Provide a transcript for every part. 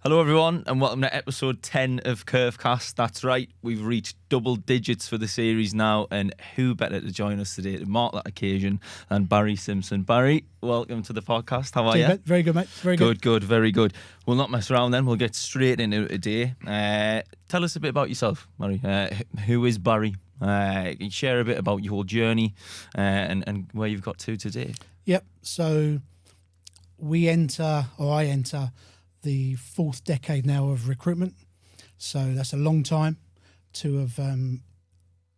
Hello everyone and welcome to episode 10 of KERVCast. That's right, we've reached double digits for the series now, and who better to join us today to mark that occasion than Barry Simpson. Barry, welcome to the podcast. How are you? Very good, mate. Very good. Good, very good. We'll not mess around then, we'll get straight into it today. Tell us a bit about yourself, Barry. Who is Barry? Can you share a bit about your journey and where you've got to today? Yep, so I enter the fourth decade now of recruitment. So that's a long time to have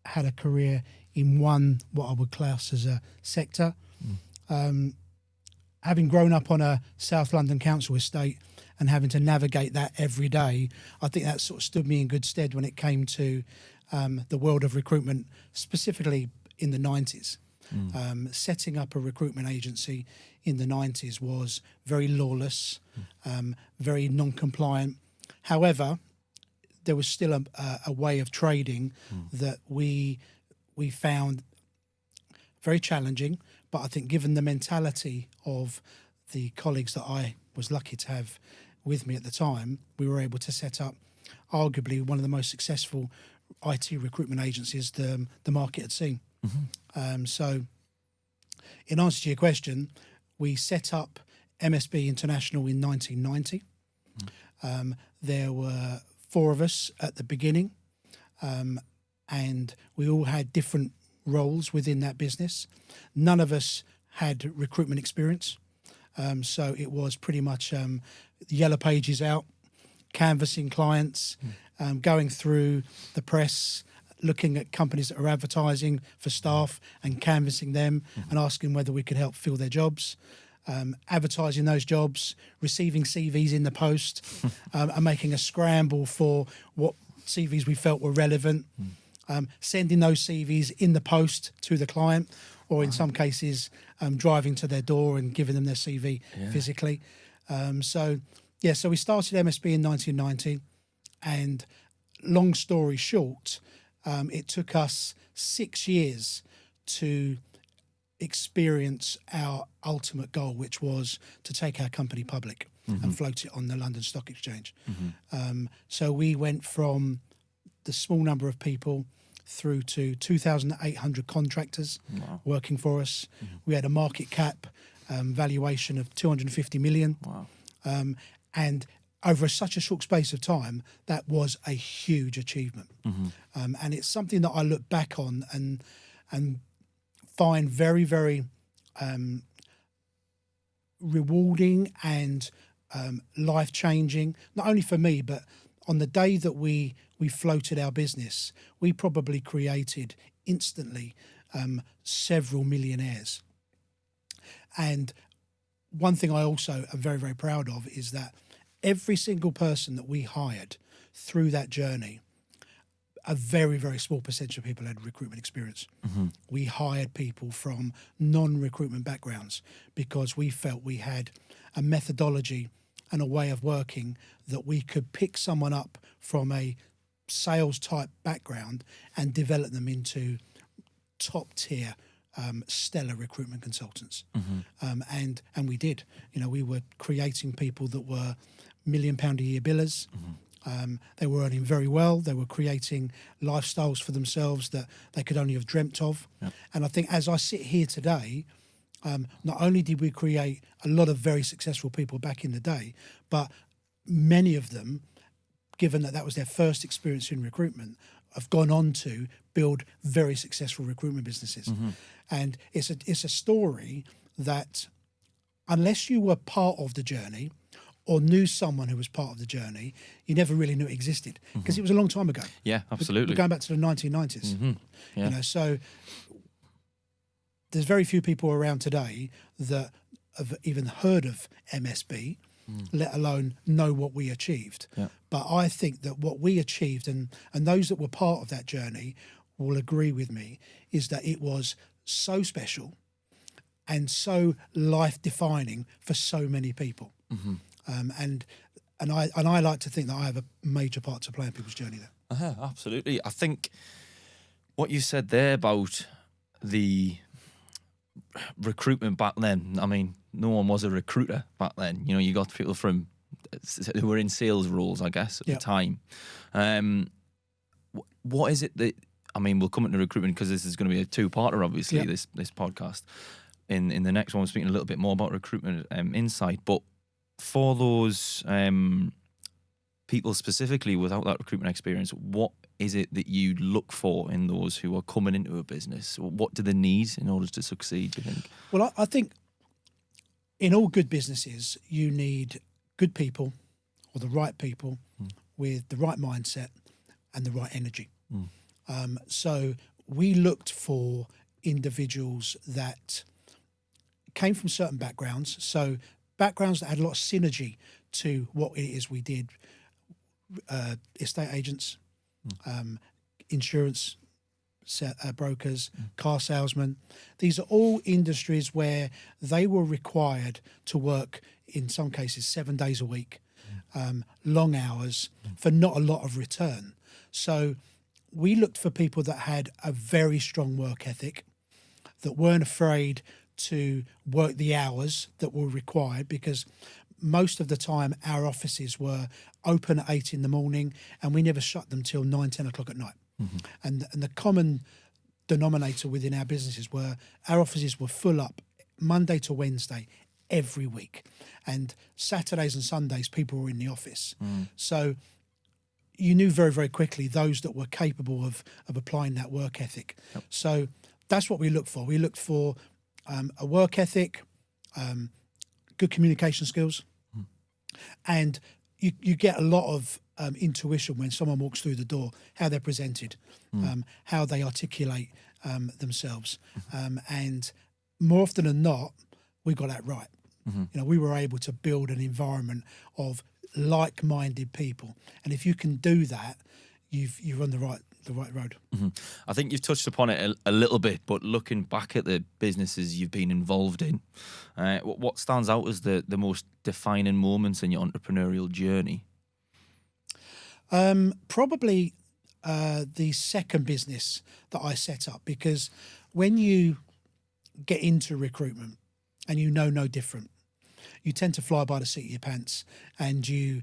had a career in what I would class as a sector. Having grown up on a South London council estate and having to navigate that every day, I think that sort of stood me in good stead when it came to the world of recruitment, specifically in the 90s. Setting up a recruitment agency in the 90s was very lawless, very non-compliant. However, there was still a way of trading that we found very challenging. But I think given the mentality of the colleagues that I was lucky to have with me at the time, we were able to set up arguably one of the most successful IT recruitment agencies the market had seen. So in answer to your question, we set up MSB International in 1990. There were four of us at the beginning, and we all had different roles within that business. None of us had recruitment experience. So it was pretty much the yellow pages out, canvassing clients, going through the press, looking at companies that are advertising for staff and canvassing them and asking whether we could help fill their jobs, advertising those jobs, receiving CVs in the post, and making a scramble for what CVs we felt were relevant, sending those CVs in the post to the client, or in some cases driving to their door and giving them their CV physically. So we started MSB in 1990, and long story short, it took us 6 years to experience our ultimate goal, which was to take our company public and float it on the London Stock Exchange. So we went from the small number of people through to 2,800 contractors working for us. We had a market cap valuation of 250 million. And over such a short space of time, that was a huge achievement. And it's something that I look back on and find very, very rewarding and life-changing, not only for me, but on the day that we floated our business, we probably created instantly several millionaires. And one thing I also am very, very proud of is that every single person that we hired through that journey, a very, very small percentage of people had recruitment experience. We hired people from non-recruitment backgrounds because we felt we had a methodology and a way of working that we could pick someone up from a sales type background and develop them into top tier stellar recruitment consultants. And we did. We were creating people that were £1 million a year billers. They were earning very well. They were creating lifestyles for themselves that they could only have dreamt of. And I think as I sit here today, not only did we create a lot of very successful people back in the day, but many of them, given that was their first experience in recruitment, have gone on to build very successful recruitment businesses. And it's a story that, unless you were part of the journey or knew someone who was part of the journey, you never really knew it existed because it was a long time ago. Yeah, absolutely. We're going back to the 1990s. So there's very few people around today that have even heard of MSB, let alone know what we achieved. But I think that what we achieved, and those that were part of that journey will agree with me, is that it was so special and so life-defining for so many people. And I like to think that I have a major part to play in people's journey there. Absolutely. I think what you said there about the recruitment back then, I mean, no one was a recruiter back then. You got people from who were in sales roles, I guess, at the time. What is it that, I mean, we'll come into recruitment because this is going to be a two-parter, obviously, this podcast. In the next one, we're speaking a little bit more about recruitment insight. But for those people specifically without that recruitment experience, what is it that you look for in those who are coming into a business? What do they need in order to succeed, do you think? Well, I think in all good businesses, you need good people, or the right people with the right mindset and the right energy. So we looked for individuals that came from certain backgrounds, so backgrounds that had a lot of synergy to what it is we did. Estate agents, insurance brokers, car salesmen. These are all industries where they were required to work, in some cases, 7 days a week, long hours for not a lot of return. So we looked for people that had a very strong work ethic, that weren't afraid to work the hours that were required, because most of the time our offices were open at 8 in the morning and we never shut them till 9, 10 o'clock at night. And the common denominator within our businesses were our offices were full up Monday to Wednesday every week, and Saturdays and Sundays people were in the office. So you knew very, very quickly those that were capable of applying that work ethic. So that's what we looked for. We looked for a work ethic, good communication skills, and you get a lot of intuition when someone walks through the door, how they're presented, how they articulate themselves. And more often than not, we got that right. We were able to build an environment of like-minded people. And if you can do that, you're on the right road. I think you've touched upon it a little bit, but looking back at the businesses you've been involved in, what stands out as the most defining moments in your entrepreneurial journey? Probably the second business that I set up, because when you get into recruitment and you know no different, you tend to fly by the seat of your pants, and you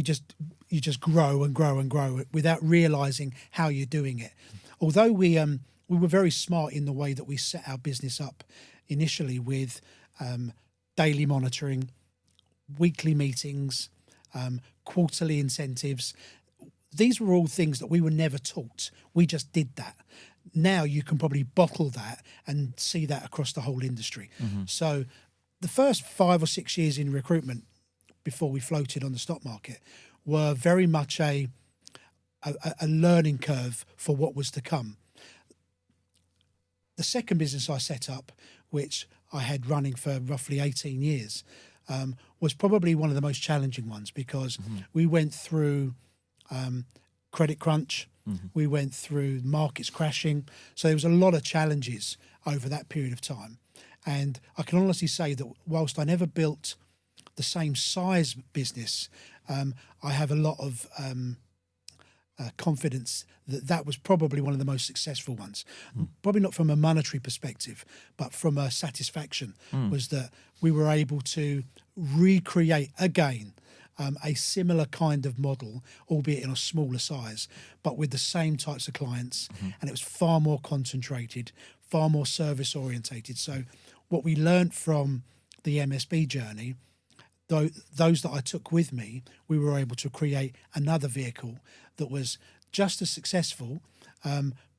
just grow and grow and grow without realizing how you're doing it. Although we were very smart in the way that we set our business up initially, with daily monitoring, weekly meetings, quarterly incentives. These were all things that we were never taught. We just did that. Now you can probably bottle that and see that across the whole industry. So the first 5 or 6 years in recruitment, before we floated on the stock market, were very much a learning curve for what was to come. The second business I set up, which I had running for roughly 18 years, was probably one of the most challenging ones, because we went through credit crunch, we went through markets crashing. So there was a lot of challenges over that period of time. And I can honestly say that whilst I never built the same size business, I have a lot of confidence that that was probably one of the most successful ones. Probably not from a monetary perspective, but from a satisfaction, was that we were able to recreate again a similar kind of model, albeit in a smaller size, but with the same types of clients. And it was far more concentrated, far more service orientated. So what we learned from the MSB journey, those that I took with me, we were able to create another vehicle that was just as successful,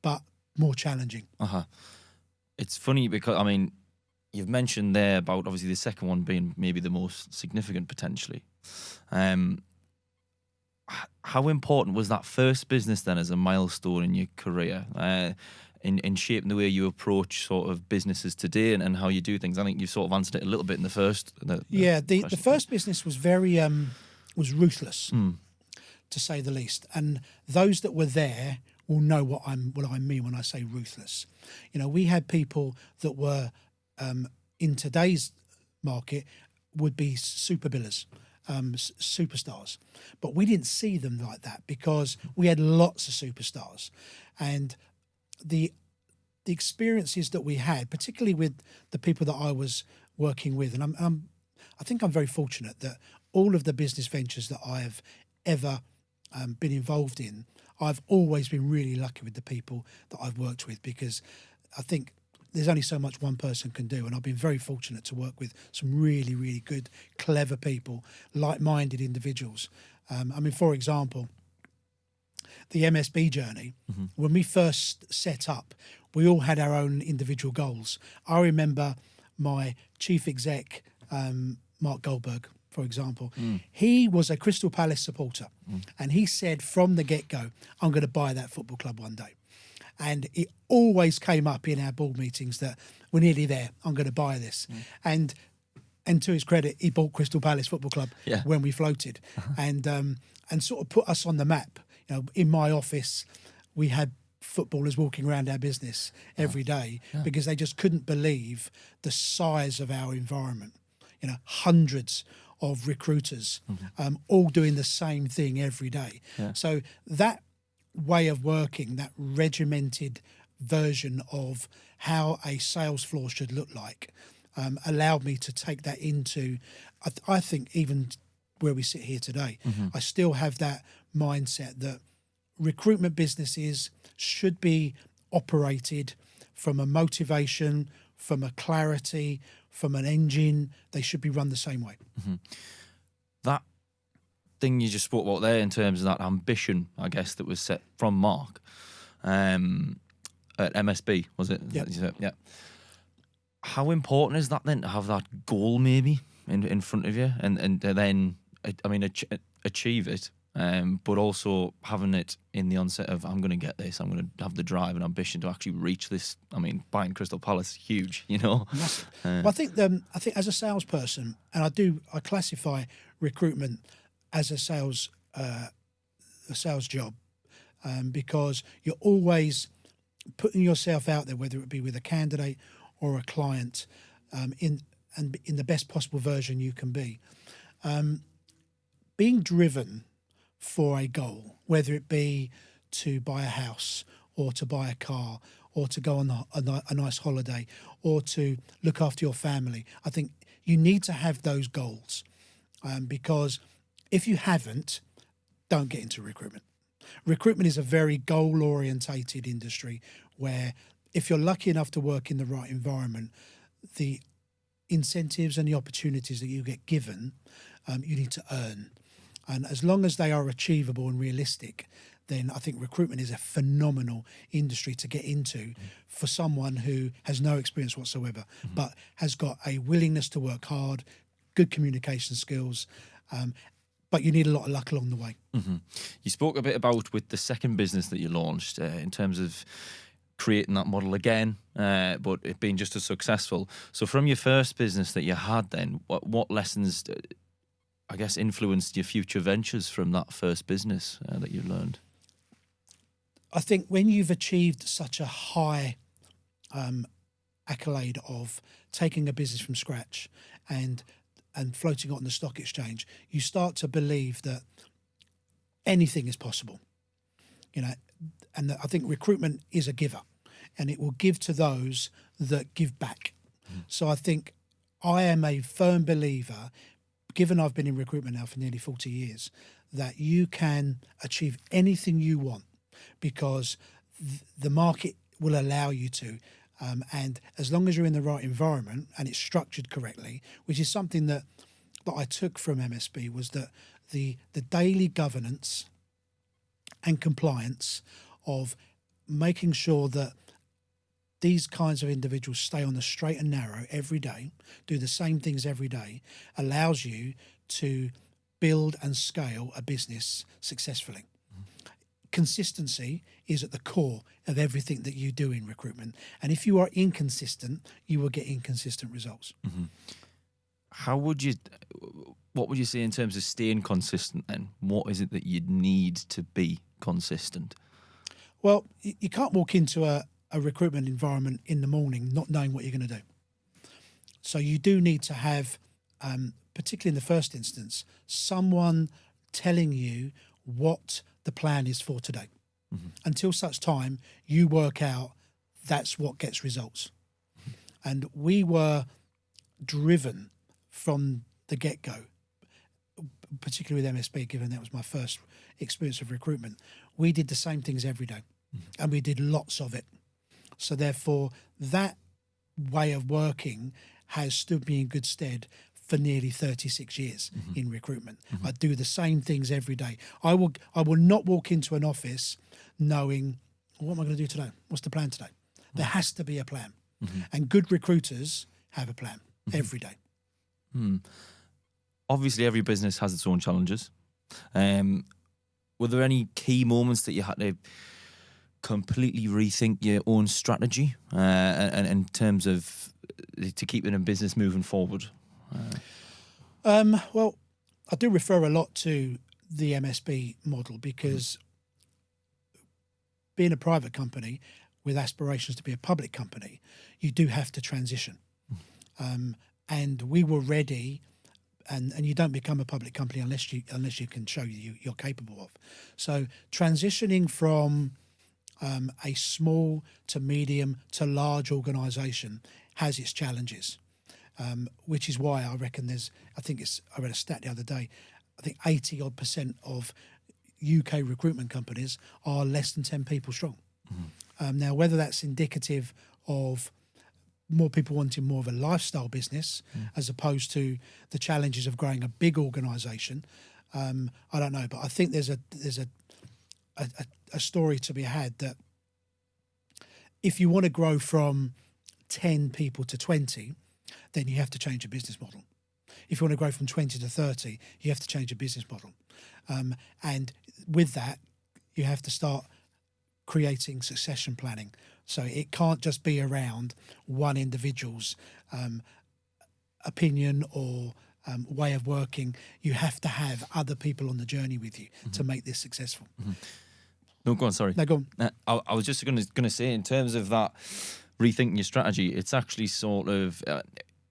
but more challenging. It's funny because, I mean, you've mentioned there about obviously the second one being maybe the most significant potentially. How important was that first business then as a milestone in your career? In shaping the way you approach sort of businesses today and how you do things? I think you sort of answered it a little bit in the first. The first business was very was ruthless, to say the least. And those that were there will know what I mean when I say ruthless. We had people that were in today's market would be super billers, superstars, but we didn't see them like that because we had lots of superstars. And the experiences that we had, particularly with the people that I was working with, and I think I'm very fortunate that all of the business ventures that I have ever been involved in, I've always been really lucky with the people that I've worked with, because I think there's only so much one person can do, and I've been very fortunate to work with some really, really good, clever people, like-minded individuals. I mean, for example, the MSB journey, when we first set up, we all had our own individual goals. I remember my chief exec, Mark Goldberg, for example, he was a Crystal Palace supporter, and he said from the get-go, I'm going to buy that football club one day. And it always came up in our board meetings that we're nearly there, I'm going to buy this. And to his credit, he bought Crystal Palace Football Club when we floated, and sort of put us on the map. You know, in my office, we had footballers walking around our business every day because they just couldn't believe the size of our environment. You know, hundreds of recruiters all doing the same thing every day. So that way of working, that regimented version of how a sales floor should look like, allowed me to take that into, I think, even where we sit here today. I still have that mindset that recruitment businesses should be operated from a motivation, from a clarity, from an engine. They should be run the same way. That thing you just spoke about there in terms of that ambition, I guess, that was set from Mark at MSB, was it? Yeah. How important is that then, to have that goal maybe in front of you, and then, I mean, achieve it, but also having it in the onset of, I'm going to get this, I'm going to have the drive and ambition to actually reach this. I mean, buying Crystal Palace, huge, you know. Well, I think as a salesperson, and I classify recruitment as a sales job, because you're always putting yourself out there, whether it be with a candidate or a client, in the best possible version you can be. Being driven for a goal, whether it be to buy a house or to buy a car or to go on a nice holiday or to look after your family, I think you need to have those goals, because if you haven't, don't get into recruitment. Recruitment is a very goal-orientated industry where, if you're lucky enough to work in the right environment, the incentives and the opportunities that you get given, you need to earn. And as long as they are achievable and realistic, then I think recruitment is a phenomenal industry to get into for someone who has no experience whatsoever, but has got a willingness to work hard, good communication skills, but you need a lot of luck along the way. You spoke a bit about with the second business that you launched in terms of creating that model again, but it being just as successful. So from your first business that you had then, what lessons, I guess, influenced your future ventures from that first business that you learned? I think when you've achieved such a high accolade of taking a business from scratch and floating it on the stock exchange, you start to believe that anything is possible. You know, and I think recruitment is a giver, and it will give to those that give back. So I think I am a firm believer, given I've been in recruitment now for nearly 40 years, that you can achieve anything you want because the market will allow you to. And as long as you're in the right environment and it's structured correctly, which is something that I took from MSB, was that the daily governance and compliance of making sure that these kinds of individuals stay on the straight and narrow every day, do the same things every day, allows you to build and scale a business successfully. Consistency is at the core of everything that you do in recruitment. And if you are inconsistent, you will get inconsistent results. What would you say in terms of staying consistent then? What is it that you'd need to be consistent? Well, you can't walk into a recruitment environment in the morning not knowing what you're going to do. So you do need to have, particularly in the first instance, someone telling you what the plan is for today. Until such time you work out, that's what gets results. And we were driven from the get-go particularly with MSB, given that was my first experience of recruitment, we did the same things every day, and we did lots of it. So therefore, that way of working has stood me in good stead for nearly 36 years in recruitment. I do the same things every day. I will not walk into an office knowing, what am I going to do today? What's the plan today? There has to be a plan. And good recruiters have a plan every day. Obviously, every business has its own challenges. Were there any key moments that you had to completely rethink your own strategy and in terms of to keeping a business moving forward? Well, I do refer a lot to the MSB model because being a private company with aspirations to be a public company, you do have to transition. And we were ready, and you don't become a public company unless you can show you're capable of. So transitioning from a small to medium to large organisation has its challenges, which is why I reckon I read a stat the other day, I think 80% of UK recruitment companies are less than 10 people strong. Now, whether that's indicative of more people wanting more of a lifestyle business as opposed to the challenges of growing a big organisation, I don't know. But I think there's a story to be had that if you want to grow from 10 people to 20, then you have to change your business model. If you want to grow from 20 to 30, you have to change your business model. And with that, you have to start creating succession planning. So it can't just be around one individual's opinion or way of working. You have to have other people on the journey with you to make this successful. No, go on, sorry. No, go on. I was just going to say, in terms of that, rethinking your strategy, it's actually sort of...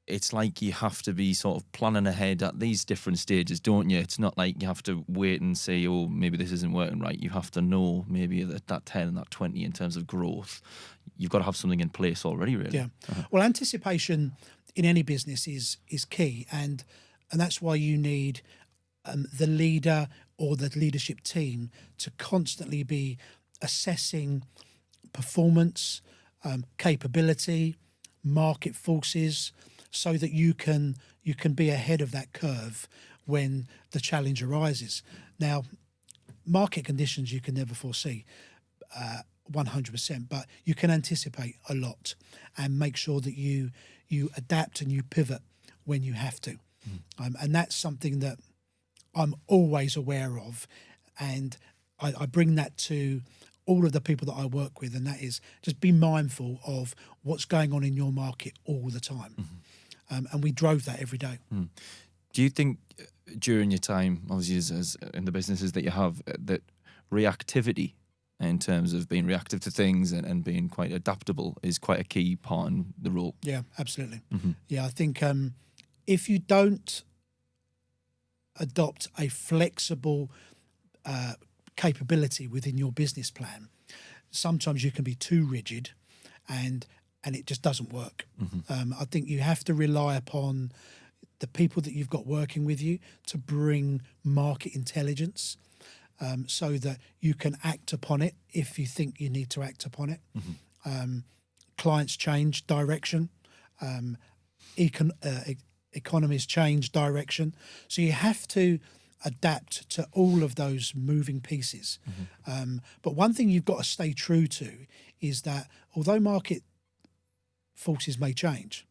it's like you have to be sort of planning ahead at these different stages, don't you? It's not like you have to wait and say, oh, maybe this isn't working right. You have to know maybe that 10 and that 20 in terms of growth. You've got to have something in place already, really. Yeah. Well, anticipation in any business is key. And that's why you need the leader or the leadership team to constantly be assessing performance, capability, market forces, so that you can be ahead of that curve when the challenge arises. Now, market conditions you can never foresee 100%, but you can anticipate a lot and make sure that you adapt and you pivot when you have to. And that's something that I'm always aware of, and I bring that to all of the people that I work with, and that is just be mindful of what's going on in your market all the time. And we drove that every day. Do you think during your time, obviously as in the businesses that you have, that reactivity in terms of being reactive to things and being quite adaptable is quite a key part in the role? Yeah, absolutely. Yeah, I think if you don't adopt a flexible capability within your business plan, sometimes you can be too rigid and it just doesn't work. I think you have to rely upon the people that you've got working with you to bring market intelligence so that you can act upon it if you think you need to act upon it. Clients change direction. Economies change direction. So you have to adapt to all of those moving pieces. But one thing you've got to stay true to is that although market forces may change,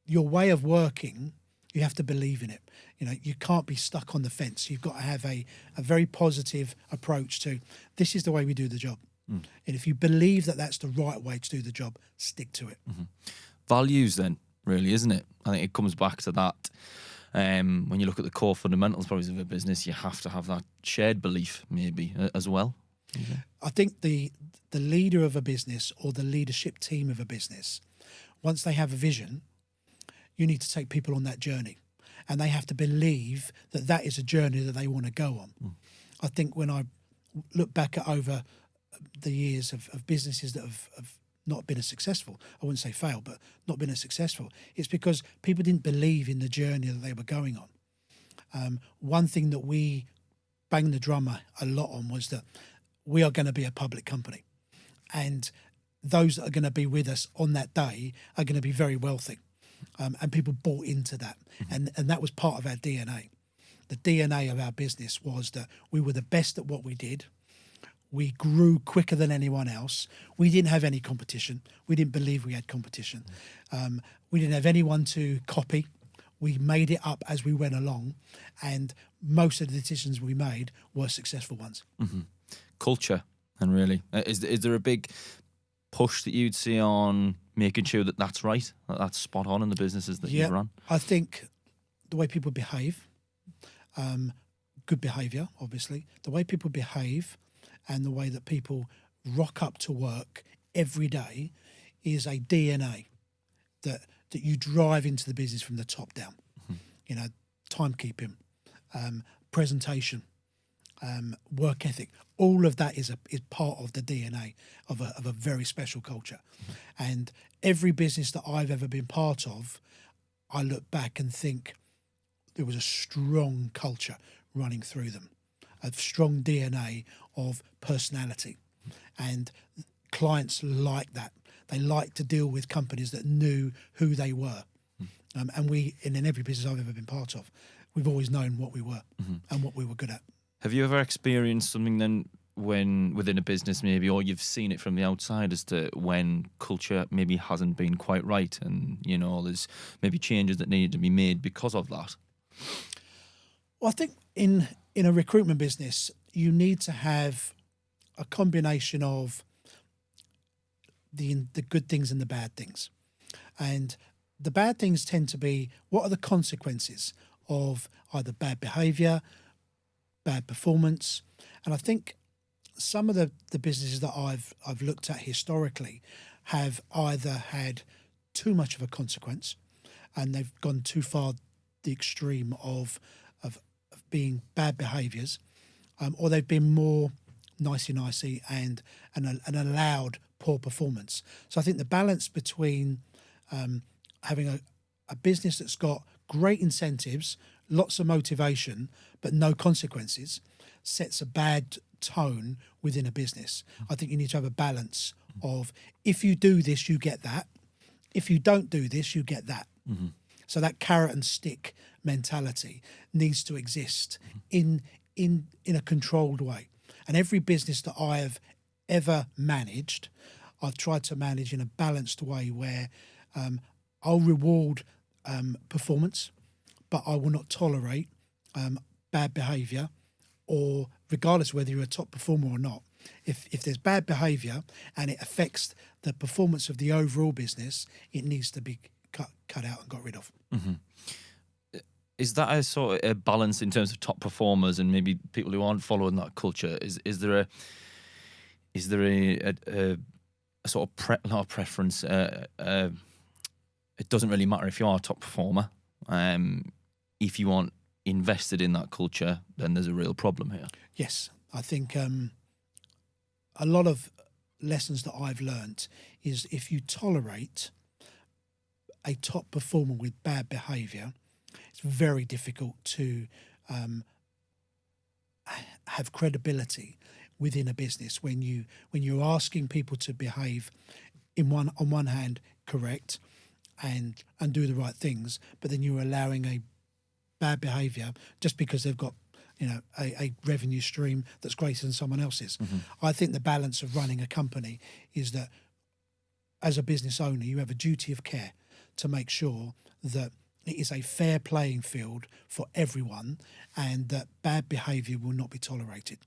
your way of working, you have to believe in it. You can't be stuck on the fence. You've got to have a very positive approach to this is the way we do the job. And if you believe that that's the right way to do the job, stick to it. Values then, really, isn't it? I think it comes back to that. When you look at the core fundamentals probably of a business, you have to have that shared belief maybe as well. I think the leader of a business or the leadership team of a business, once they have a vision, you need to take people on that journey, and they have to believe that that is a journey that they want to go on. I think when I look back at over the years of businesses that have not been as successful, I wouldn't say failed, but not been as successful, it's because people didn't believe in the journey that they were going on. one thing that we banged the drum a lot on was that we are going to be a public company, and those that are going to be with us on that day are going to be very wealthy, and people bought into that, and that was part of our DNA. The DNA of our business was that we were the best at what we did. We grew quicker than anyone else. We didn't have any competition. We didn't believe we had competition. We didn't have anyone to copy. We made it up as we went along, and most of the decisions we made were successful ones. Culture, and really, is there a big push that you'd see on making sure that that's right, that that's spot on in the businesses that you run? I think the way people behave, good behaviour, obviously, the way people behave and the way that people rock up to work every day is a DNA that you drive into the business from the top down. You know, timekeeping, presentation, work ethic, all of that is part of the DNA of a very special culture. And every business that I've ever been part of, I look back and think there was a strong culture running through them, a strong DNA of personality. And clients like that. They like to deal with companies that knew who they were. And in every business I've ever been part of, we've always known what we were and what we were good at. Have you ever experienced something then when within a business maybe, or you've seen it from the outside as to when culture maybe hasn't been quite right, and, you know, there's maybe changes that needed to be made because of that? Well, I think in a recruitment business, you need to have a combination of the good things and the bad things. And the bad things tend to be, what are the consequences of either bad behaviour, bad performance? And I think some of the businesses that I've looked at historically have either had too much of a consequence and they've gone too far the extreme of being bad behaviours, or they've been more nicey and allowed poor performance. So I think the balance between having a business that's got great incentives, lots of motivation, but no consequences, sets a bad tone within a business. I think you need to have a balance of, if you do this, you get that. If you don't do this, you get that. So that carrot and stick mentality needs to exist in a controlled way. And every business that I have ever managed, I've tried to manage in a balanced way where I'll reward performance, but I will not tolerate bad behaviour, or regardless of whether you're a top performer or not. If there's bad behaviour and it affects the performance of the overall business, it needs to be cut out and got rid of. Is that a sort of a balance in terms of top performers and maybe people who aren't following that culture? Is there a sort of not a preference? It doesn't really matter if you are a top performer. If you aren't invested in that culture, then there's a real problem here. Yes, I think a lot of lessons that I've learnt is, if you tolerate a top performer with bad behaviour, it's very difficult to have credibility within a business when you're asking people to behave on one hand correct and do the right things, but then you're allowing a bad behaviour just because they've got, you know, a revenue stream that's greater than someone else's. I think the balance of running a company is that, as a business owner, you have a duty of care to make sure that it is a fair playing field for everyone and that bad behaviour will not be tolerated.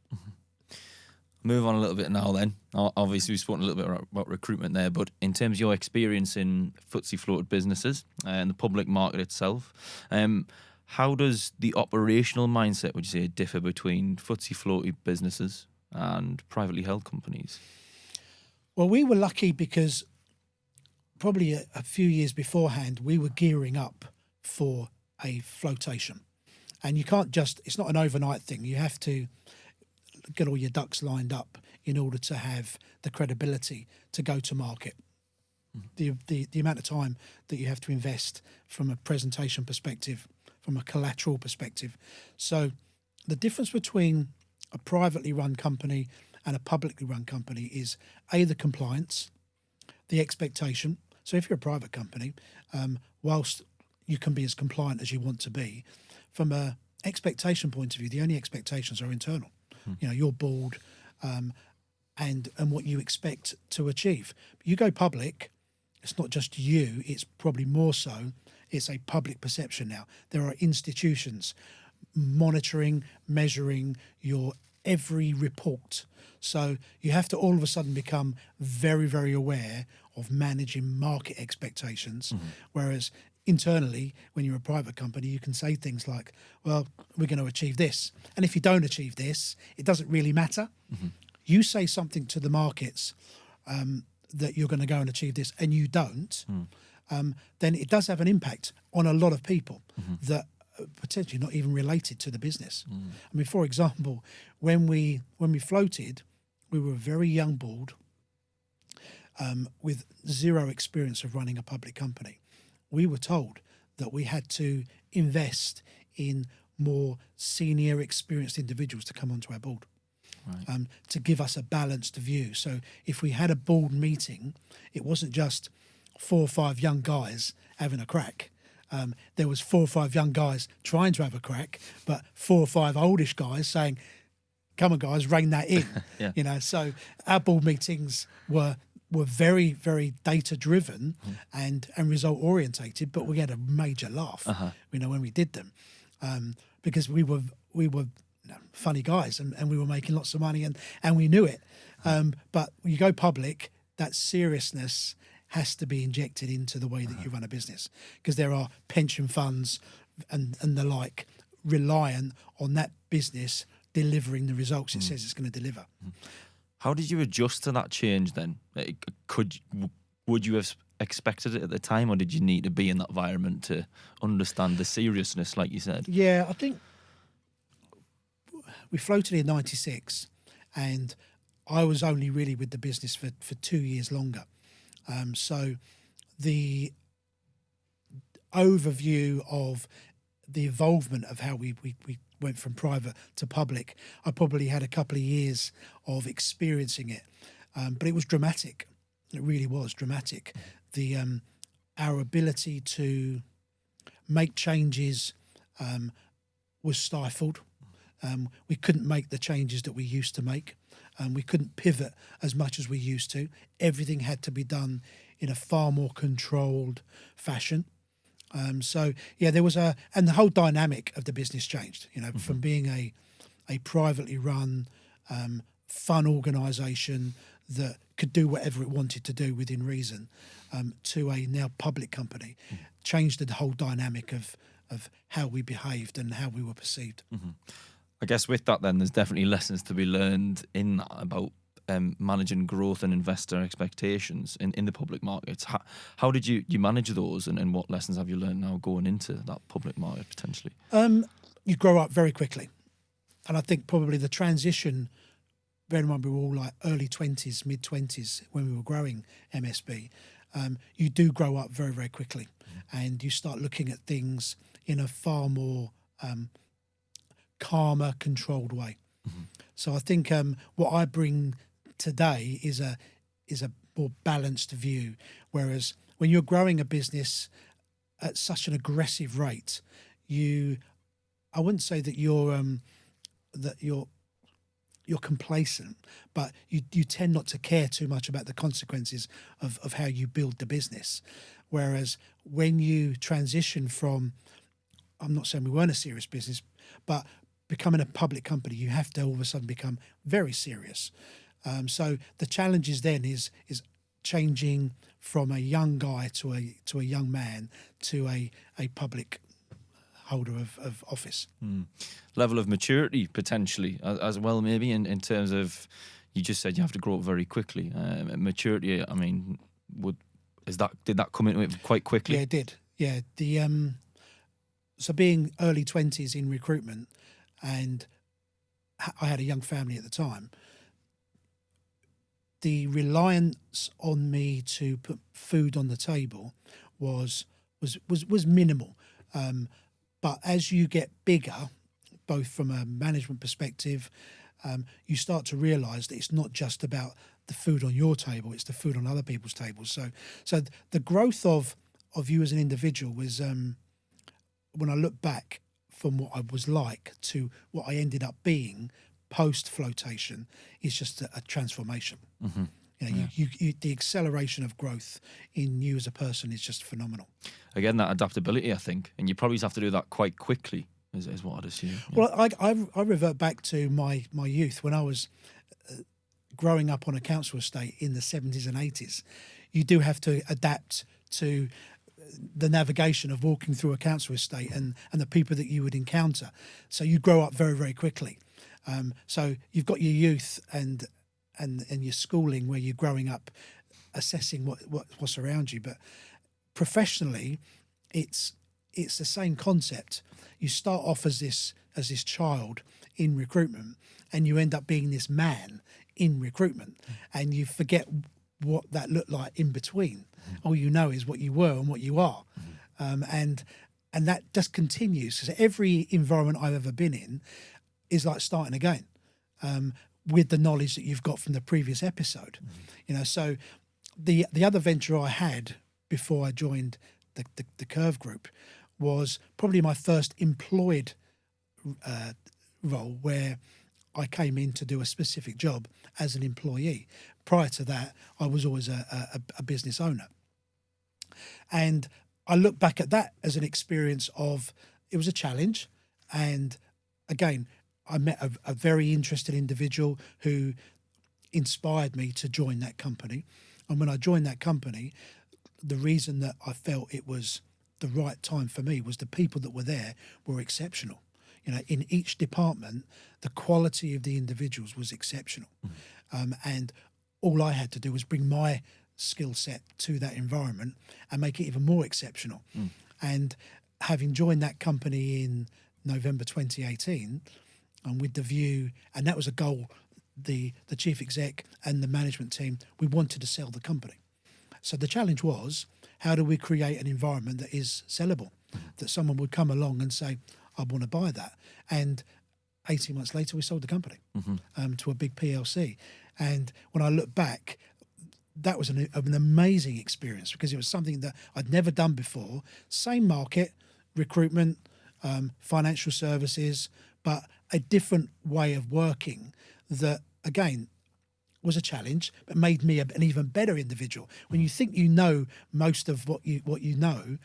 Move on a little bit now then. Obviously, we've spoken a little bit about recruitment there, but in terms of your experience in FTSE-floated businesses and the public market itself, how does the operational mindset, would you say, differ between FTSE-floated businesses and privately held companies? Well, we were lucky because probably a few years beforehand, we were gearing up for a flotation. And you can't just, it's not an overnight thing. You have to get all your ducks lined up in order to have the credibility to go to market. The amount of time that you have to invest from a presentation perspective, from a collateral perspective. So the difference between a privately run company and a publicly run company is the compliance, the expectation. So if you're a private company, whilst you can be as compliant as you want to be, from a expectation point of view, the only expectations are internal. Your board and what you expect to achieve. You go public, it's not just you, it's probably more so, it's a public perception now. There are institutions monitoring, measuring your every report. So you have to all of a sudden become very, very aware of managing market expectations, whereas internally, when you're a private company, you can say things like, well, we're going to achieve this. And if you don't achieve this, it doesn't really matter. You say something to the markets that you're going to go and achieve this and you don't, then it does have an impact on a lot of people that are potentially not even related to the business. I mean, for example, when we floated, we were a very young board with zero experience of running a public company. We were told that we had to invest in more senior, experienced individuals to come onto our board, to give us a balanced view. So if we had a board meeting, it wasn't just 4 or 5 young guys having a crack. There was 4 or 5 young guys trying to have a crack, but 4 or 5 oldish guys saying, come on guys, rein that in. So our board meetings were very, very data driven and result orientated, but we had a major laugh, when we did them, because we were funny guys and we were making lots of money and we knew it. But when you go public, that seriousness has to be injected into the way that you run a business, because there are pension funds and the like reliant on that business delivering the results it says it's going to deliver. How did you adjust to that change then? Would you have expected it at the time, or did you need to be in that environment to understand the seriousness, like you said? Yeah, I think we floated in '96, and I was only really with the business for 2 years longer. So the overview of the involvement of how we went from private to public, I probably had a couple of years of experiencing it, but it was dramatic. It really was dramatic. Our ability to make changes was stifled. We couldn't make the changes that we used to make. We couldn't pivot as much as we used to. Everything had to be done in a far more controlled fashion. There was and the whole dynamic of the business changed, from being a privately run, fun organisation that could do whatever it wanted to do within reason, to a now public company. Changed the whole dynamic of how we behaved and how we were perceived. I guess with that then, there's definitely lessons to be learned in that about managing growth and investor expectations in the public markets. How did you manage those, and what lessons have you learned now going into that public market potentially? You grow up very quickly. And I think probably the transition, bear in mind we were all like early 20s, mid 20s when we were growing MSB, you do grow up very, very quickly. And you start looking at things in a far more calmer, controlled way. So I think what I bring today is a more balanced view. Whereas when you're growing a business at such an aggressive rate, I wouldn't say that you're complacent, but you tend not to care too much about the consequences of how you build the business. Whereas when you transition from, I'm not saying we weren't a serious business, but becoming a public company, you have to all of a sudden become very serious. So the challenge then is changing from a young guy to a young man to a public holder of office. Level of maturity potentially as well, maybe in terms of, you just said you have to grow up very quickly. Maturity, I mean, did that come into it quite quickly? Yeah, it did. Yeah, so being early 20s in recruitment, and I had a young family at the time, the reliance on me to put food on the table was minimal. But as you get bigger, both from a management perspective, you start to realise that it's not just about the food on your table; it's the food on other people's tables. So the growth of you as an individual was, when I look back from what I was like to what I ended up being post flotation, is just a transformation. Mm-hmm. You know, you, the acceleration of growth in you as a person is just phenomenal. Again, that adaptability, I think, and you probably have to do that quite quickly, is what I'd assume. Yeah. Well, I revert back to my youth when I was growing up on a council estate in the 70s and 80s. You do have to adapt to the navigation of walking through a council estate and the people that you would encounter. So you grow up very, very quickly. So you've got your youth and your schooling where you're growing up, assessing what's around you. But professionally, it's the same concept. You start off as this child in recruitment, and you end up being this man in recruitment, and you forget what that looked like in between. All you know is what you were and what you are, and that just continues. So every environment I've ever been in is like starting again, with the knowledge that you've got from the previous episode. You know, so the other venture I had before I joined the KERV group was probably my first employed role, where I came in to do a specific job as an employee. Prior to that, I was always a business owner. And I look back at that as an experience of, it was a challenge. And again, I met a very interested individual who inspired me to join that company. And when I joined that company, the reason that I felt it was the right time for me was the people that were there were exceptional. You know, in each department, the quality of the individuals was exceptional. And all I had to do was bring my skill set to that environment and make it even more exceptional. And having joined that company in November 2018, and with the view, and that was a goal, the chief exec and the management team, we wanted to sell the company. So the challenge was, how do we create an environment that is sellable, that someone would come along and say, I want to buy that. And 18 months later, we sold the company to a big PLC. And when I look back, that was an amazing experience, because it was something that I'd never done before. Same market, recruitment, financial services, but a different way of working that, again, was a challenge, but made me an even better individual. When you think you know most of what you know,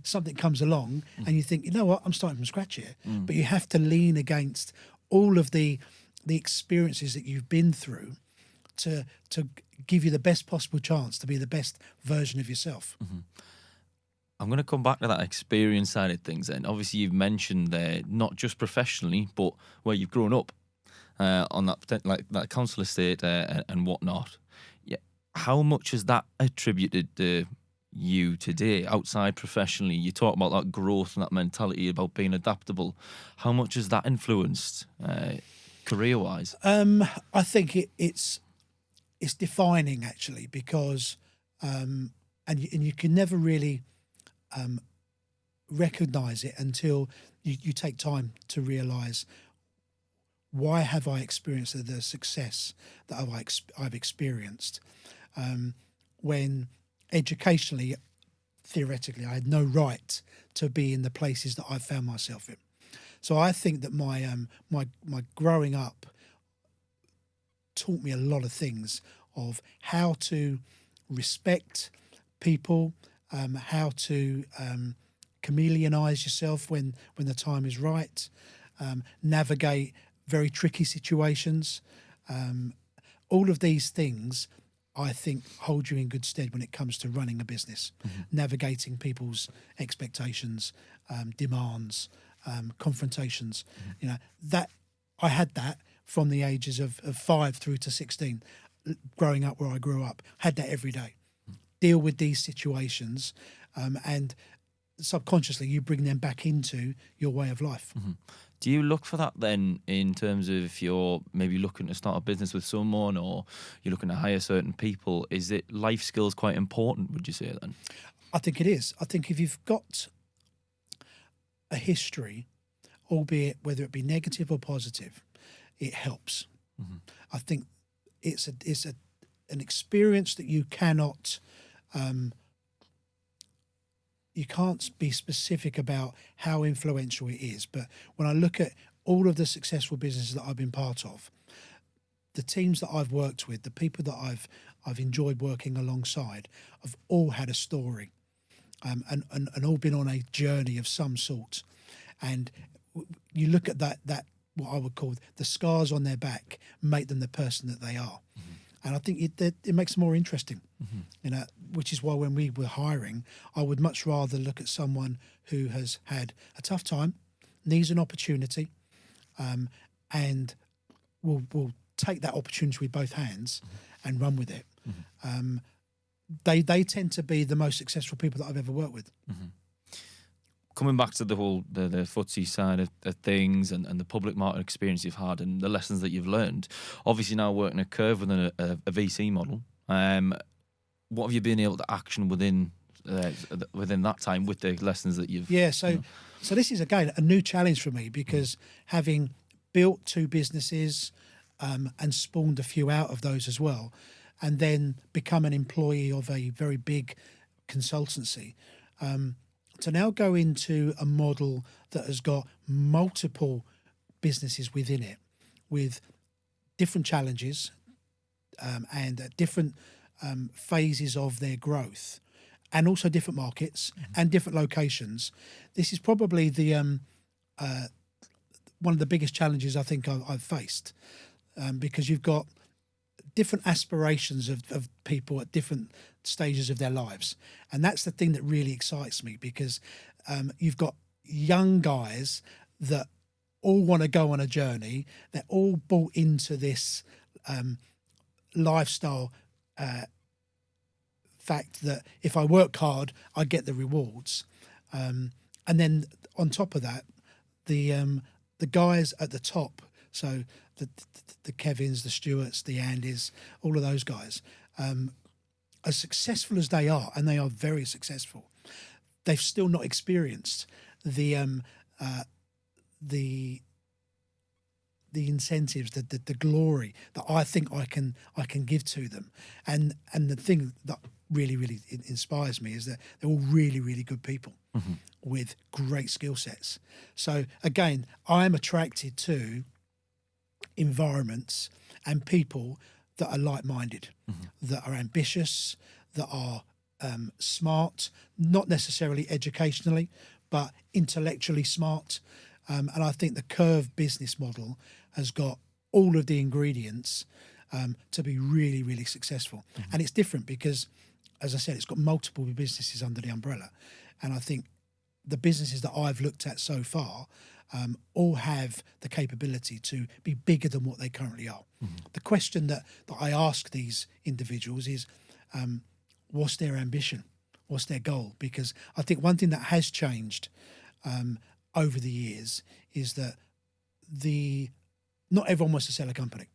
something comes along and you think, you know what, I'm starting from scratch here. But you have to lean against all of the experiences that you've been through to give you the best possible chance to be the best version of yourself. I'm going to come back to that experience side of things then. Obviously, you've mentioned there, not just professionally, but where you've grown up on that council estate and whatnot. Yeah, how much has that attributed to you today, outside professionally? You talk about that growth and that mentality about being adaptable. How much has that influenced career-wise? I think it's defining, actually, because and you can never really recognise it until you take time to realise, why have I experienced the success that I've experienced, when educationally, theoretically, I had no right to be in the places that I found myself in. So I think that my growing up taught me a lot of things of how to respect people, how to chameleonize yourself when the time is right, navigate very tricky situations. All of these things, I think, hold you in good stead when it comes to running a business, navigating people's expectations, demands, confrontations. You know, that I had that from the ages of 5 through to 16, growing up where I grew up. Had that every day. Deal with these situations, and subconsciously you bring them back into your way of life. Do you look for that then, in terms of if you're maybe looking to start a business with someone, or you're looking to hire certain people? Is it life skills quite important, would you say then? I think it is. I think if you've got a history, albeit whether it be negative or positive, it helps. I think it's an experience that you cannot, you can't be specific about how influential it is. But when I look at all of the successful businesses that I've been part of, the teams that I've worked with, the people that I've enjoyed working alongside, have all had a story, and all been on a journey of some sort. And you look at that what I would call the scars on their back make them the person that they are. And I think it makes them more interesting, which is why when we were hiring, I would much rather look at someone who has had a tough time, needs an opportunity, and will take that opportunity with both hands and run with it. They tend to be the most successful people that I've ever worked with. Coming back to the whole the FTSE side of things and the public market experience you've had and the lessons that you've learned, obviously now working at KERV within a VC model, what have you been able to action within that time with the lessons that you've... So this is, again, a new challenge for me, because having built 2 businesses and spawned a few out of those as well, and then become an employee of a very big consultancy, to now go into a model that has got multiple businesses within it with different challenges and different phases of their growth, and also different markets and different locations. This is probably the one of the biggest challenges I think I've faced, because you've got different aspirations of people at different stages of their lives. And that's the thing that really excites me, because you've got young guys that all want to go on a journey. They're all bought into this lifestyle fact that if I work hard, I get the rewards. And then on top of that, the guys at the top, so the Kevins, the Stewarts, the Andys, all of those guys, as successful as they are, and they are very successful, they've still not experienced the incentives, the glory that I think I can give to them. And the thing that really inspires me is that they're all really good people with great skill sets. So again, I'm attracted to environments and people that are like-minded, that are ambitious, that are smart, not necessarily educationally, but intellectually smart. And I think the KERV business model has got all of the ingredients to be really successful. And it's different because, as I said, it's got multiple businesses under the umbrella. And I think the businesses that I've looked at so far all have the capability to be bigger than what they currently are. The question that I ask these individuals is, what's their ambition? What's their goal? Because I think one thing that has changed over the years is that not everyone wants to sell a company.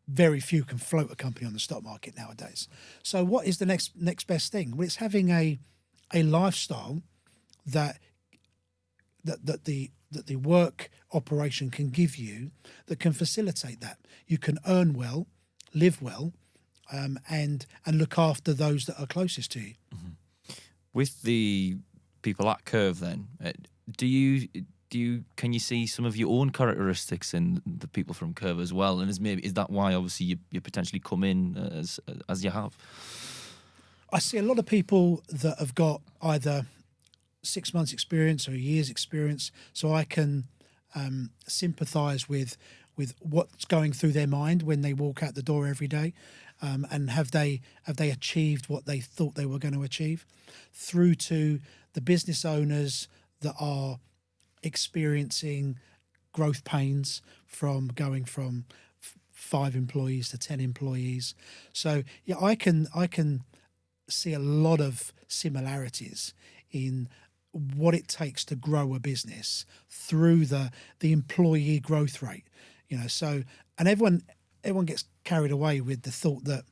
Very few can float a company on the stock market nowadays. So what is the next best thing? Well, it's having a lifestyle that the work operation can give you, that can facilitate that. You can earn well, live well, and look after those that are closest to you. With the people at KERV, then, can you see some of your own characteristics in the people from KERV as well? And is that why obviously you potentially come in as you have? I see a lot of people that have got either 6 months experience or a year's experience, so I can sympathise with what's going through their mind when they walk out the door every day, and have they achieved what they thought they were going to achieve, through to the business owners that are experiencing growth pains from going from 5 employees to 10 employees. So yeah, I can see a lot of similarities in what it takes to grow a business through the employee growth rate. So, and everyone gets carried away with the thought that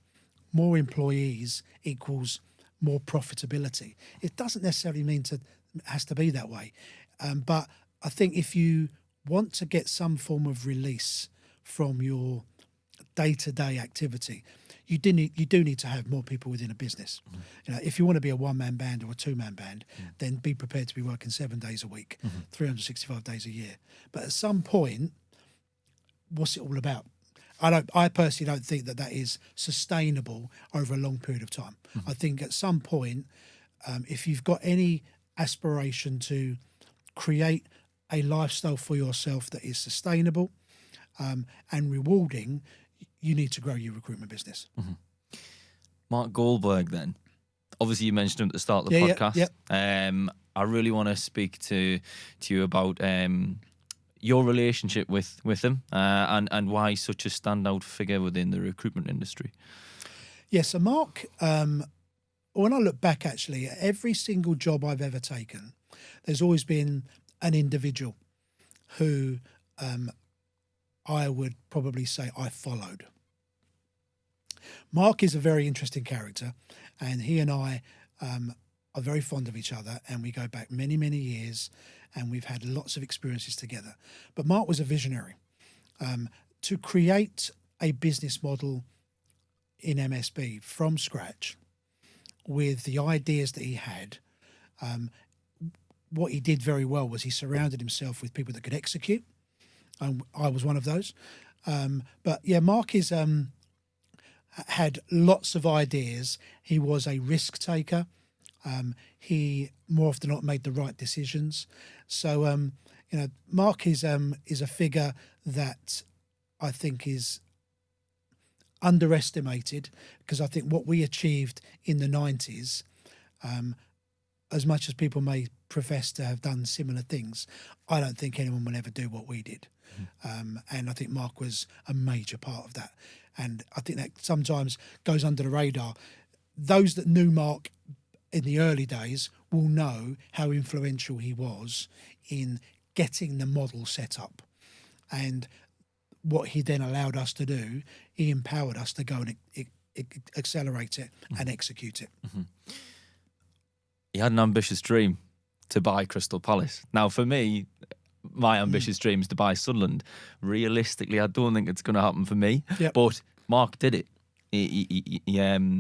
more employees equals more profitability. It doesn't necessarily mean it has to be that way. But I think if you want to get some form of release from your day-to-day activity, you do need to have more people within a business. You know, if you want to be a one-man band or a two-man band, then be prepared to be working 7 days a week, 365 days a year. But at some point, what's it all about? I personally don't think that is sustainable over a long period of time. I think at some point, if you've got any aspiration to create a lifestyle for yourself that is sustainable and rewarding, you need to grow your recruitment business. Mark Goldberg, then. Obviously, you mentioned him at the start of the podcast. I really want to speak to you about your relationship with him and why he's such a standout figure within the recruitment industry. Yeah, so Mark, when I look back, actually, at every single job I've ever taken, there's always been an individual who I would probably say I followed. Mark is a very interesting character, and he and I are very fond of each other, and we go back many, many years, and we've had lots of experiences together. But Mark was a visionary. To create a business model in MSB from scratch with the ideas that he had, what he did very well was he surrounded himself with people that could execute. I was one of those. But yeah, Mark is had lots of ideas. He was a risk taker. He more often than not made the right decisions. So you know, Mark is a figure that I think is underestimated, because I think what we achieved in the 90s, as much as people may profess to have done similar things, I don't think anyone will ever do what we did. And I think Mark was a major part of that. And I think that sometimes goes under the radar. Those that knew Mark in the early days will know how influential he was in getting the model set up. And what he then allowed us to do, he empowered us to go and accelerate it and execute it. He had an ambitious dream to buy Crystal Palace. Now, for me, my ambitious dream is to buy Sunderland. Realistically, I don't think it's going to happen for me. Yep. But Mark did it. He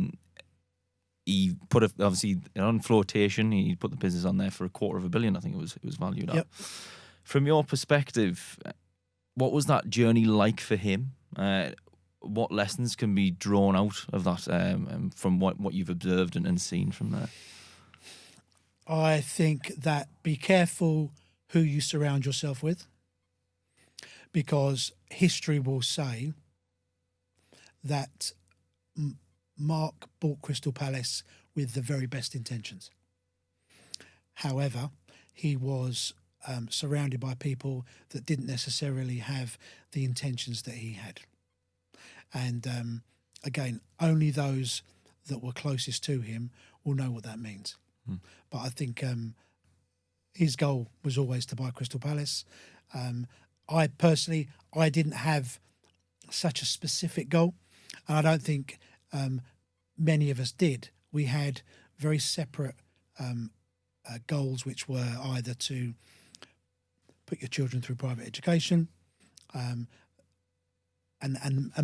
put obviously on Flotation. He put the business on there for $250 million. I think it was valued at. Yep. From your perspective, what was that journey like for him? What lessons can be drawn out of that from what you've observed and seen from there? I think that be careful who you surround yourself with, because history will say that Mark bought Crystal Palace with the very best intentions. However, he was surrounded by people that didn't necessarily have the intentions that he had. And again, only those that were closest to him will know what that means. But I think his goal was always to buy Crystal Palace. I personally didn't have such a specific goal, and I don't think many of us did. We had very separate goals, which were either to put your children through private education, and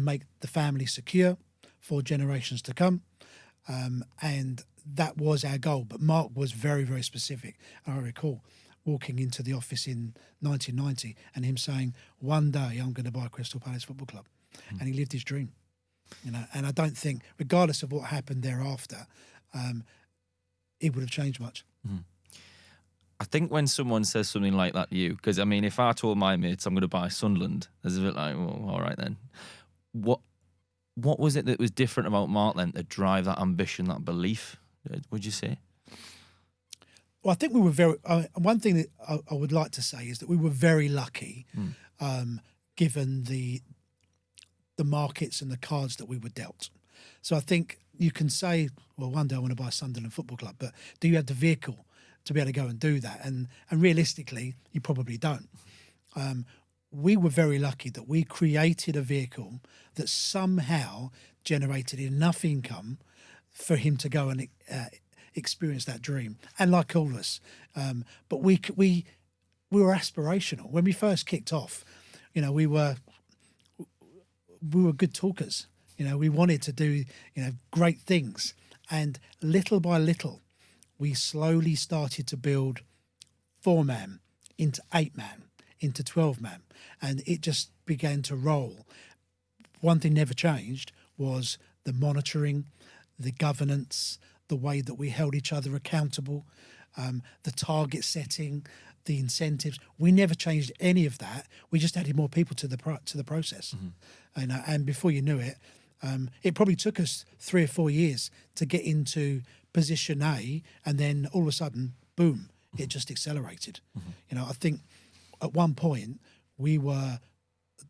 make the family secure for generations to come, and that was our goal. But Mark was very, very specific. I recall walking into the office in 1990 and him saying, "One day I'm going to buy Crystal Palace Football Club," and he lived his dream. You know, and I don't think, regardless of what happened thereafter, it would have changed much. I think when someone says something like that to you, because I mean, if I told my mates I'm going to buy Sunderland, there's a bit like, well, all right then. What was it that was different about Mark then to drive that ambition, that belief, would you say? Well, I think we were very. One thing that I would like to say is that we were very lucky, given the markets and the cards that we were dealt. So I think you can say, well, one day I want to buy Sunderland Football Club, but do you have the vehicle to be able to go and do that? And realistically, you probably don't. We were very lucky that we created a vehicle that somehow generated enough income for him to go and experience that dream. And like all of us, but we we were aspirational. When we first kicked off, you know, we were good talkers. You know, we wanted to do, you know, great things. And little by little, we slowly started to build 4-man into 8-man, into 12-man. And it just began to roll. One thing never changed was the monitoring, the governance, the way that we held each other accountable, the target setting, the incentives. We never changed any of that. We just added more people to the process. And before you knew it, it probably took us 3 or 4 years to get into position A, and then all of a sudden, boom, it just accelerated. You know, I think at one point we were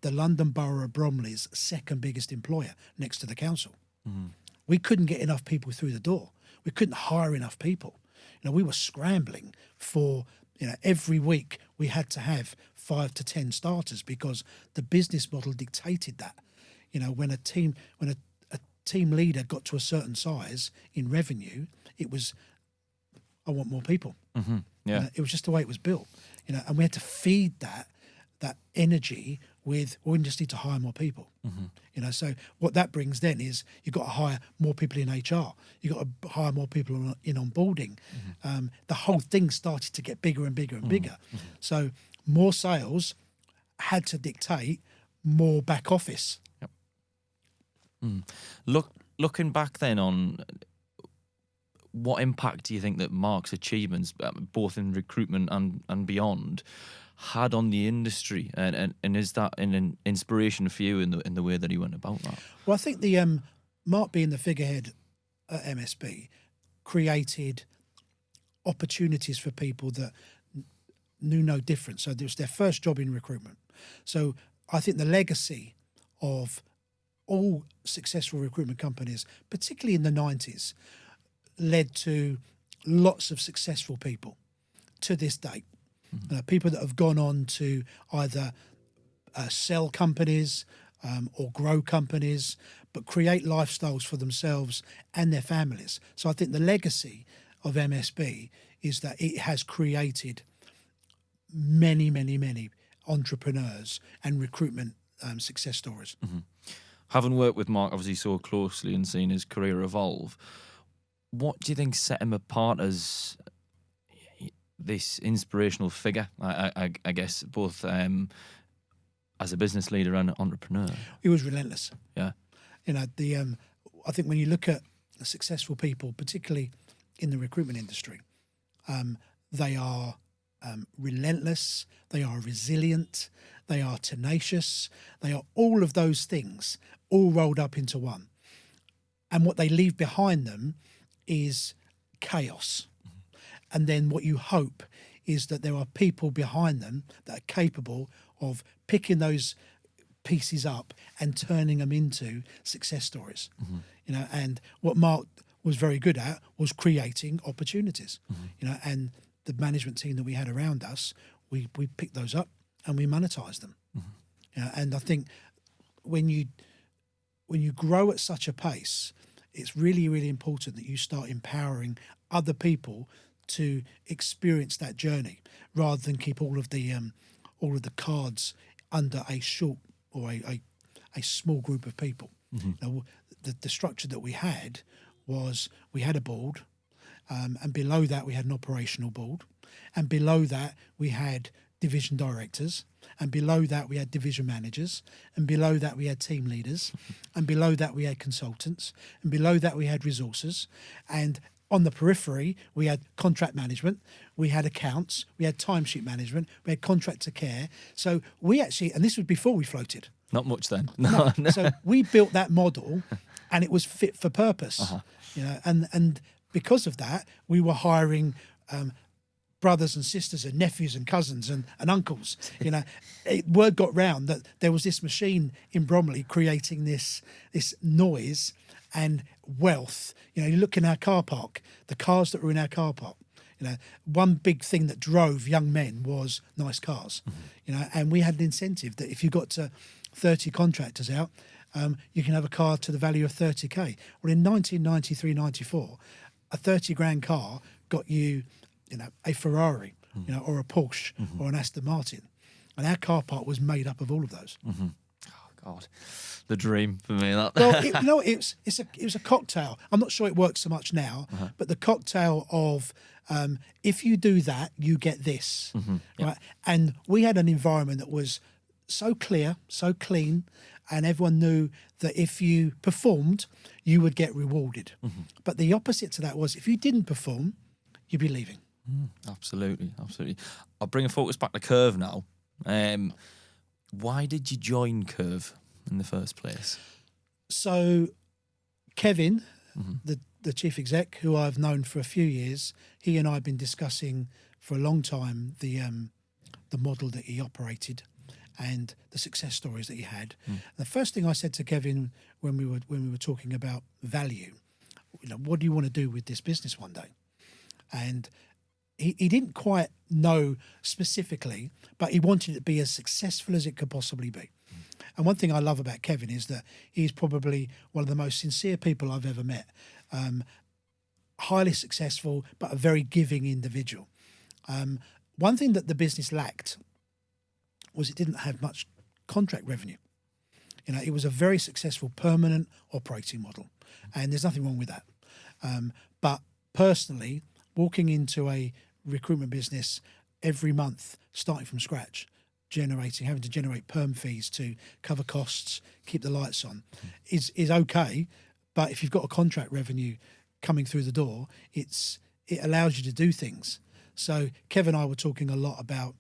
the London Borough of Bromley's second biggest employer next to the council. We couldn't get enough people through the door. We couldn't hire enough people. You know, we were scrambling for, you know, every week we had to have 5 to 10 starters because the business model dictated that. You know, when a team leader got to a certain size in revenue, it was, I want more people. Yeah, You know, it was just the way it was built. You know, and we had to feed that energy with, well, we just need to hire more people. You know, so what that brings then is you've got to hire more people in HR. You've got to hire more people in onboarding. The whole thing started to get bigger and bigger and bigger. So more sales had to dictate more back office. Looking back then on what impact do you think that Mark's achievements, both in recruitment and beyond, had on the industry, and is that an inspiration for you in the way that he went about that? Well, I think the Mark being the figurehead at MSB created opportunities for people that knew no difference. So it was their first job in recruitment. So I think the legacy of all successful recruitment companies, particularly in the 90s, led to lots of successful people to this date. People that have gone on to either sell companies or grow companies, but create lifestyles for themselves and their families. So I think the legacy of MSB is that it has created many, many, many entrepreneurs and recruitment success stories. Having worked with Mark obviously so closely and seen his career evolve, what do you think set him apart as this inspirational figure, I guess, both as a business leader and entrepreneur? He was relentless. Yeah. You know, I think when you look at successful people, particularly in the recruitment industry, they are relentless, they are resilient, they are tenacious, they are all of those things all rolled up into one. And what they leave behind them is chaos. And then what you hope is that there are people behind them that are capable of picking those pieces up and turning them into success stories. You know, and what Mark was very good at was creating opportunities. You know, and the management team that we had around us, we picked those up and we monetized them. You know, and I think when you grow at such a pace, it's really, really important that you start empowering other people to experience that journey, rather than keep all of the cards under a short or a small group of people. Now, the structure that we had was we had a board, and below that we had an operational board, and below that we had division directors, and below that we had division managers, and below that we had team leaders, and below that we had consultants, and below that we had resources, and on the periphery, we had contract management, we had accounts, we had timesheet management, we had contractor care. So we actually, and this was before we floated. Not much then. No. So we built that model, and it was fit for purpose. You know, and because of that, we were hiring brothers and sisters and nephews and cousins and uncles. You know, word got round that there was this machine in Bromley creating this noise and wealth. You know, you look in our car park, the cars that were in our car park. You know, one big thing that drove young men was nice cars. You know, and we had an incentive that if you got to 30 contractors out, you can have a car to the value of 30k. Well, in 1993-94, a 30 grand car got you, you know, a Ferrari or a Porsche or an Aston Martin. And our car park was made up of all of those. Oh God, the dream for me. That. Well, it was a cocktail. I'm not sure it works so much now, but the cocktail of if you do that, you get this, right? And we had an environment that was so clear, so clean, and everyone knew that if you performed, you would get rewarded. But the opposite to that was if you didn't perform, you'd be leaving. Absolutely. I'll bring a focus back to KERV now. Why did you join KERV in the first place? So Kevin, the chief exec, who I've known for a few years, he and I have been discussing for a long time the model that he operated and the success stories that he had. The first thing I said to Kevin when we were talking about value, what do you want to do with this business one day? And he didn't quite know specifically, but he wanted it to be as successful as it could possibly be. And one thing I love about Kevin is that he's probably one of the most sincere people I've ever met. Highly successful, but a very giving individual. One thing that the business lacked was it didn't have much contract revenue. It was a very successful permanent operating model, and there's nothing wrong with that. But personally, walking into a recruitment business every month, starting from scratch, having to generate perm fees to cover costs, keep the lights on, is okay. But if you've got a contract revenue coming through the door, it allows you to do things. So Kevin and I were talking a lot about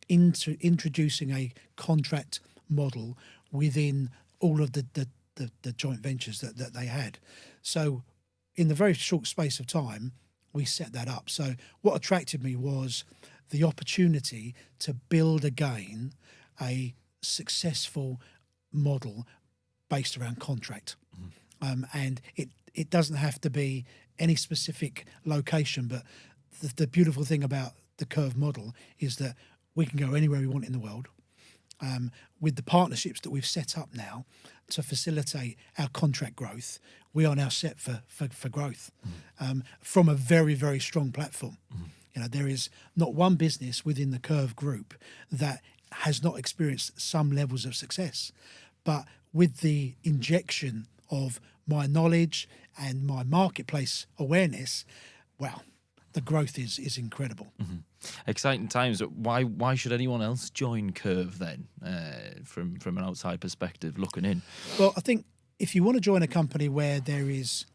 introducing a contract model within all of the joint ventures that they had. So in the very short space of time, we set that up. So what attracted me was the opportunity to build again a successful model based around contract. And it doesn't have to be any specific location, but the beautiful thing about the KERV model is that we can go anywhere we want in the world. With the partnerships that we've set up now to facilitate our contract growth, we are now set for growth from a very, very strong platform. There is not one business within the KERV group that has not experienced some levels of success. But with the injection of my knowledge and my marketplace awareness, well, the growth is incredible. Exciting times. Why should anyone else join KERV then, from an outside perspective, looking in? Well, I think if you want to join a company where there is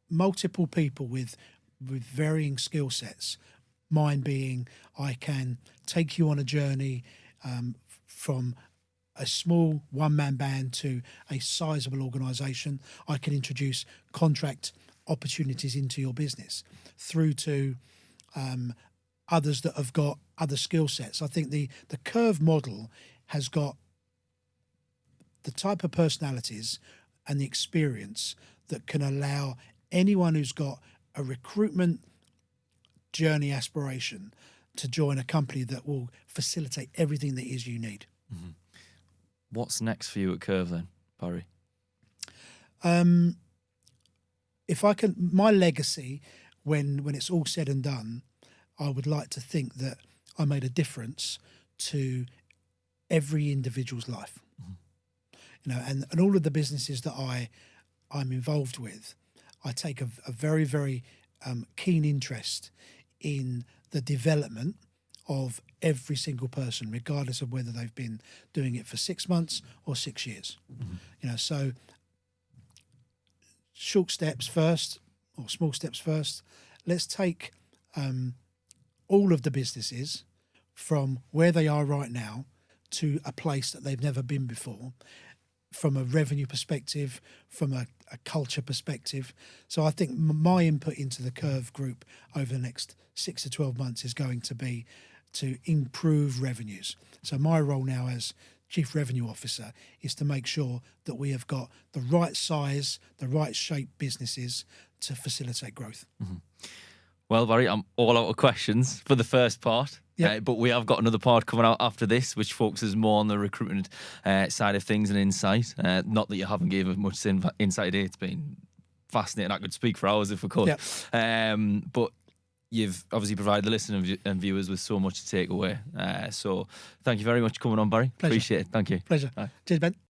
multiple people with varying skill sets, mine being I can take you on a journey from a small one-man band to a sizable organisation. I can introduce contract opportunities into your business through to others that have got other skill sets. I think the KERV model has got the type of personalities and the experience that can allow anyone who's got a recruitment journey aspiration to join a company that will facilitate everything that is you need. What's next for you at KERV then, Barry? If I can, my legacy, when it's all said and done, I would like to think that I made a difference to every individual's life. And all of the businesses that I'm involved with, I take a very, very keen interest in the development of every single person, regardless of whether they've been doing it for 6 months or 6 years. So short steps first, or small steps first. Let's take all of the businesses from where they are right now to a place that they've never been before, from a revenue perspective, from a culture perspective. So I think my input into the KERV group over the next 6 to 12 months is going to be to improve revenues. So my role now as Chief Revenue Officer is to make sure that we have got the right size, the right shape businesses to facilitate growth. Well, Barry, I'm all out of questions for the first part. Yep. But we have got another part coming out after this, which focuses more on the recruitment side of things and insight. Not that you haven't given much insight here. It's been fascinating. I could speak for hours if we could. Yep. But you've obviously provided the listeners and viewers with so much to take away. So thank you very much for coming on, Barry. Pleasure. Appreciate it. Thank you. Pleasure. Bye. Cheers, Ben.